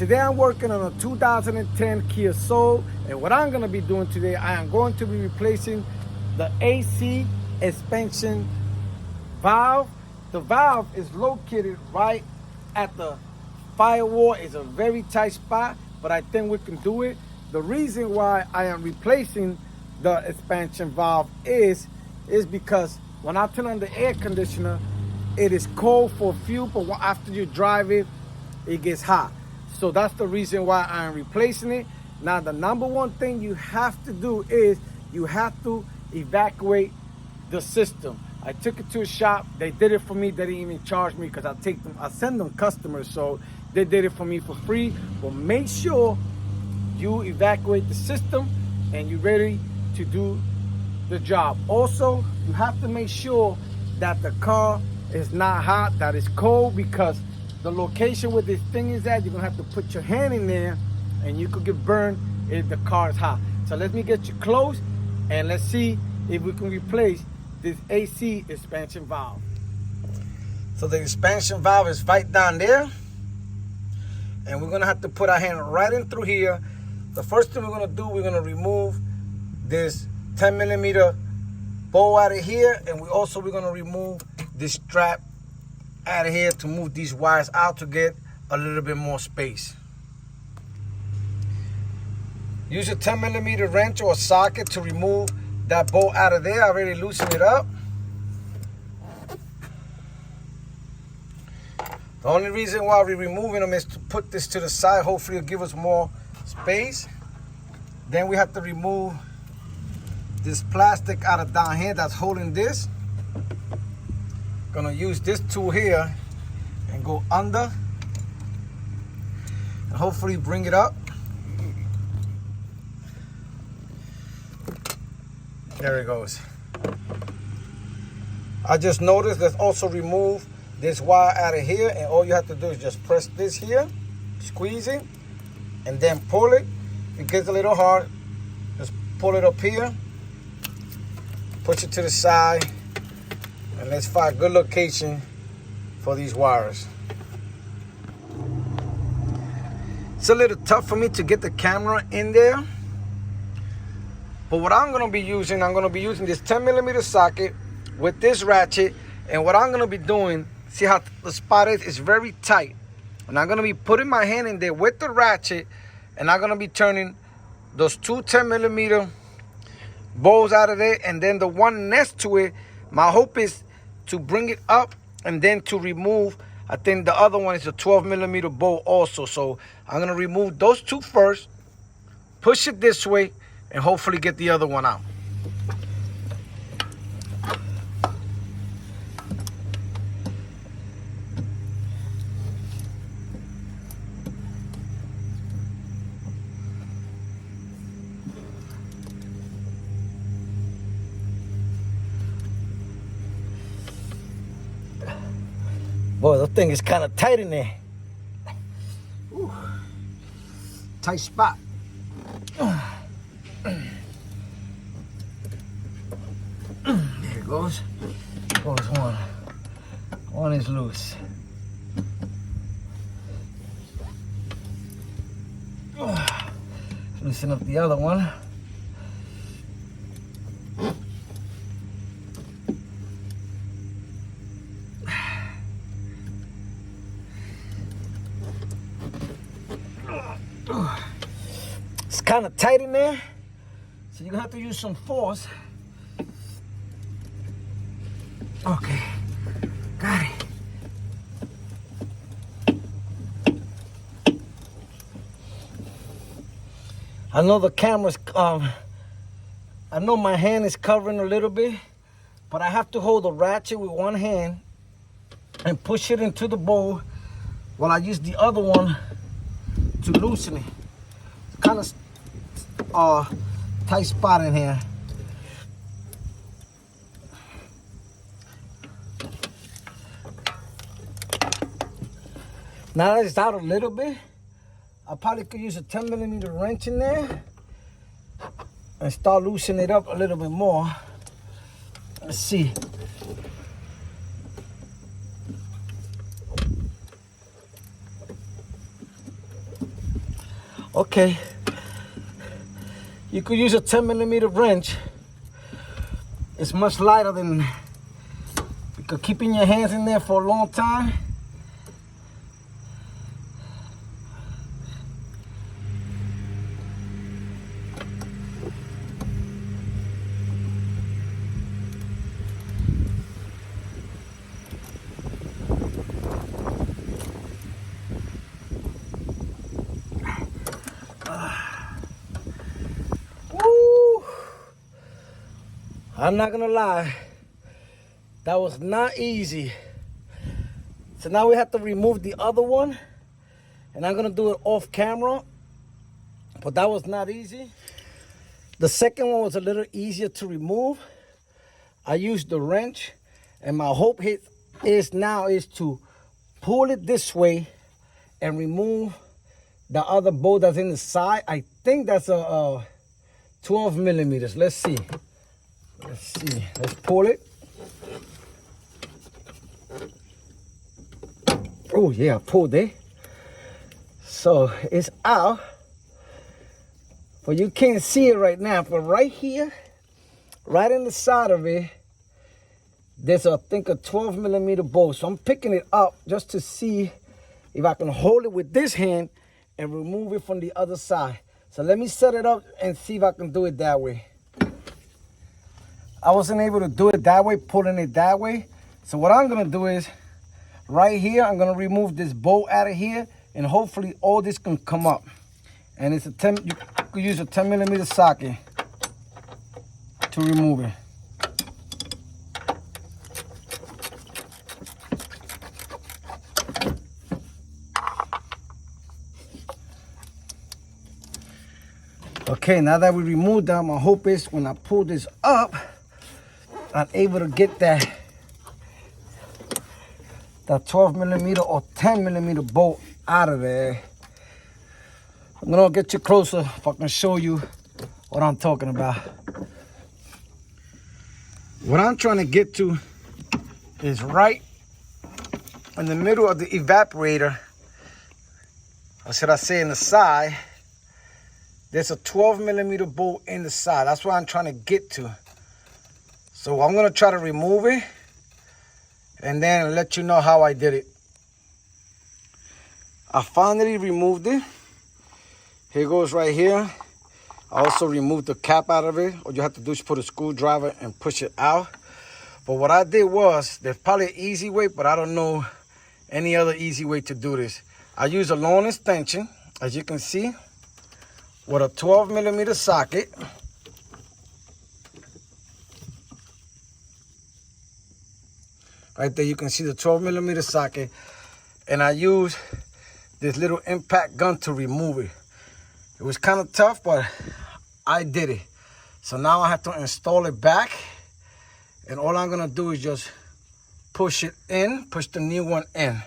Today I'm working on a 2010 Kia Soul, and what I'm going to be doing today, I am going to be replacing the AC expansion valve. The valve is located right at the firewall. It's a very tight spot, but I think we can do it. The reason why I am replacing the expansion valve is because when I turn on the air conditioner, it is cold for a few, but after you drive it, it gets hot. So that's the reason why I'm replacing it. Now, the number one thing you have to do is you have to evacuate the system. I took it to a shop. They did it for me. They didn't even charge me because I send them customers, so they did it for me for free. But make sure you evacuate the system and you're ready to do the job. Also, you have to make sure that the car is not hot, that it's cold, because the location where this thing is at, you're gonna have to put your hand in there and you could get burned if the car is hot. So let me get you close and let's see if we can replace this AC expansion valve. So the expansion valve is right down there, and we're gonna have to put our hand right in through here. The first thing we're gonna do, we're gonna remove this 10mm bowl out of here, and we're gonna remove this strap out of here to move these wires out to get a little bit more space. Use a 10mm wrench or socket to remove that bolt out of there. I already loosened it up. The only reason why we're removing them is to put this to the side. Hopefully it'll give us more space. Then we have to remove this plastic out of down here that's holding this. Gonna use this tool here and go under and hopefully bring it up. There it goes. I just noticed let's also remove this wire out of here, and all you have to do is just press this here, squeeze it, and then pull it. If it gets a little hard, just pull it up here, push it to the side, and let's find a good location for these wires. It's a little tough for me to get the camera in there, but what I'm going to be using this 10mm socket with this ratchet, and what I'm going to be doing, see how the spot is? It's very tight, and I'm going to be putting my hand in there with the ratchet, and I'm going to be turning those two 10mm bowls out of there, and then the one next to it, my hope is to bring it up and then to remove, I think the other one is a 12mm bowl also. So I'm going to remove those two first, push it this way, and hopefully get the other one out. Boy, the thing is kind of tight in there. Ooh. Tight spot. There it goes. Goes one. One is loose. Loosen up the other one. It's kind of tight in there, so you're gonna have to use some force. Okay, got it. I know the camera's, I know my hand is covering a little bit, but I have to hold the ratchet with one hand and push it into the bowl while I use the other one to loosen it. It's kind of tight spot in here. Now that it's out a little bit, I probably could use a 10mm wrench in there and start loosening it up a little bit more. Let's see. Okay. You could use a 10mm wrench. It's much lighter than, because keeping your hands in there for a long time. Woo! I'm not gonna lie, that was not easy. So now we have to remove the other one, and I'm gonna do it off camera, but that was not easy. The second one was a little easier to remove. I used the wrench, and my hope is now to pull it this way and remove the other bolt that's in the side. I think that's a 12mm. Let's see. Let's pull it. Oh yeah, I pulled it. So it's out. But you can't see it right now. But right here, right in the side of it, there's I think a 12mm bolt. So I'm picking it up just to see if I can hold it with this hand and remove it from the other side. So let me set it up and see if I can do it that way. I wasn't able to do it that way, pulling it that way. So what I'm gonna do is, right here, I'm gonna remove this bolt out of here, and hopefully all this can come up. And it's you could use a 10mm socket to remove it. Okay, now that we removed that, my hope is when I pull this up, I'm able to get that 12mm or 10mm bolt out of there. I'm gonna get you closer if I can show you what I'm talking about. What I'm trying to get to is right in the middle of the evaporator, or should I say in the side. There's a 12mm bolt in the side. That's what I'm trying to get to. So I'm gonna try to remove it and then let you know how I did it. I finally removed it. Here goes right here. I also removed the cap out of it. All you have to do is put a screwdriver and push it out. But what I did was, there's probably an easy way, but I don't know any other easy way to do this. I use a long extension, as you can see, with a 12mm socket. Right there, you can see the 12mm socket. And I use this little impact gun to remove it. It was kind of tough, but I did it. So now I have to install it back. And all I'm gonna do is just push it in, push the new one in.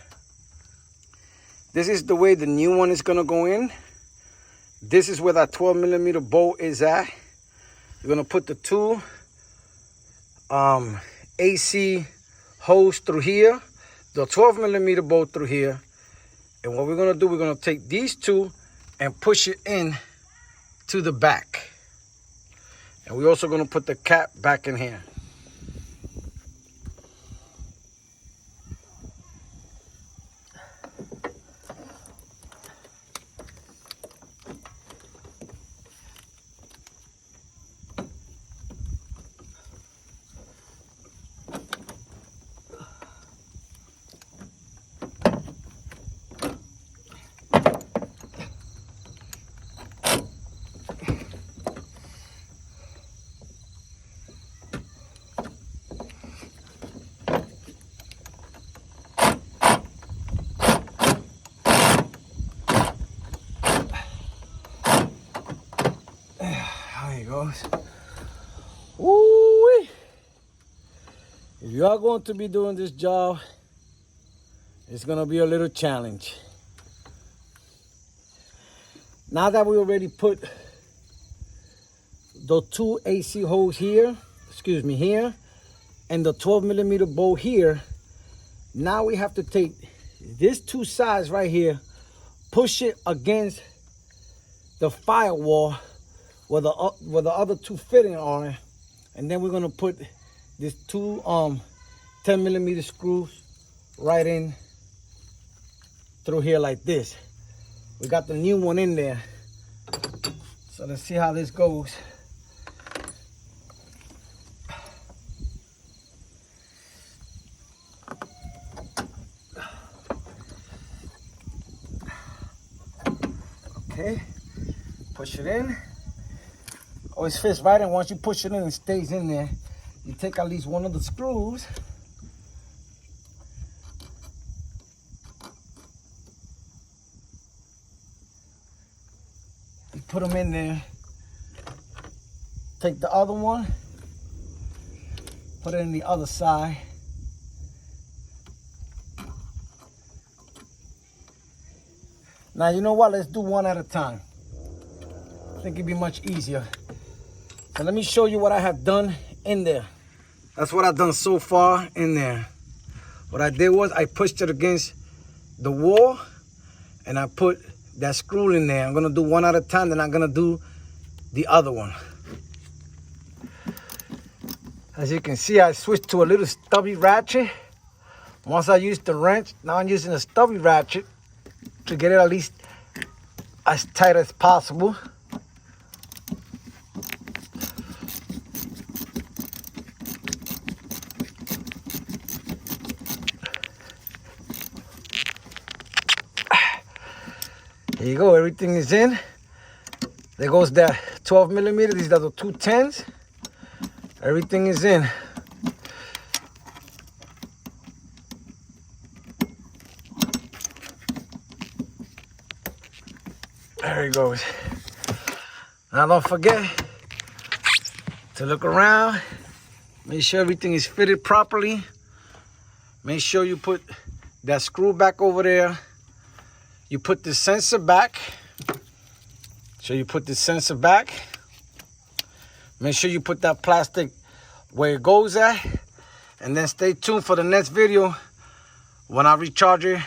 This is the way the new one is gonna go in. This is where that 12mm bolt is at. You're gonna put the two AC hose through here, the 12mm bolt through here. And what we're gonna do, we're gonna take these two and push it in to the back. And we're also gonna put the cap back in here. There he goes. Woo-wee. If you are going to be doing this job, it's going to be a little challenge. Now that we already put the two AC holes here, here, and the 12mm bolt here, now we have to take these two sides right here, push it against the firewall where the other two fitting are, and then we're gonna put these two 10mm screws right in through here like this. We got the new one in there, so let's see how this goes. Okay, push it in. Always fits right in. Once you push it in, it stays in there. You take at least one of the screws. You put them in there. Take the other one. Put it in the other side. Now, you know what? Let's do one at a time. I think it'd be much easier. So let me show you what I have done in there. That's what I've done so far in there. What I did was I pushed it against the wall and I put that screw in there. I'm gonna do one at a time, then I'm gonna do the other one. As you can see, I switched to a little stubby ratchet. Once I used the wrench, now I'm using a stubby ratchet to get it at least as tight as possible. There you go, everything is in. There goes that 12mm, these are the 210s. Everything is in. There he goes. Now don't forget to look around. Make sure everything is fitted properly. Make sure you put that screw back over there. You put the sensor back. So you put the sensor back. Make sure you put that plastic where it goes at. And then stay tuned for the next video when I recharge it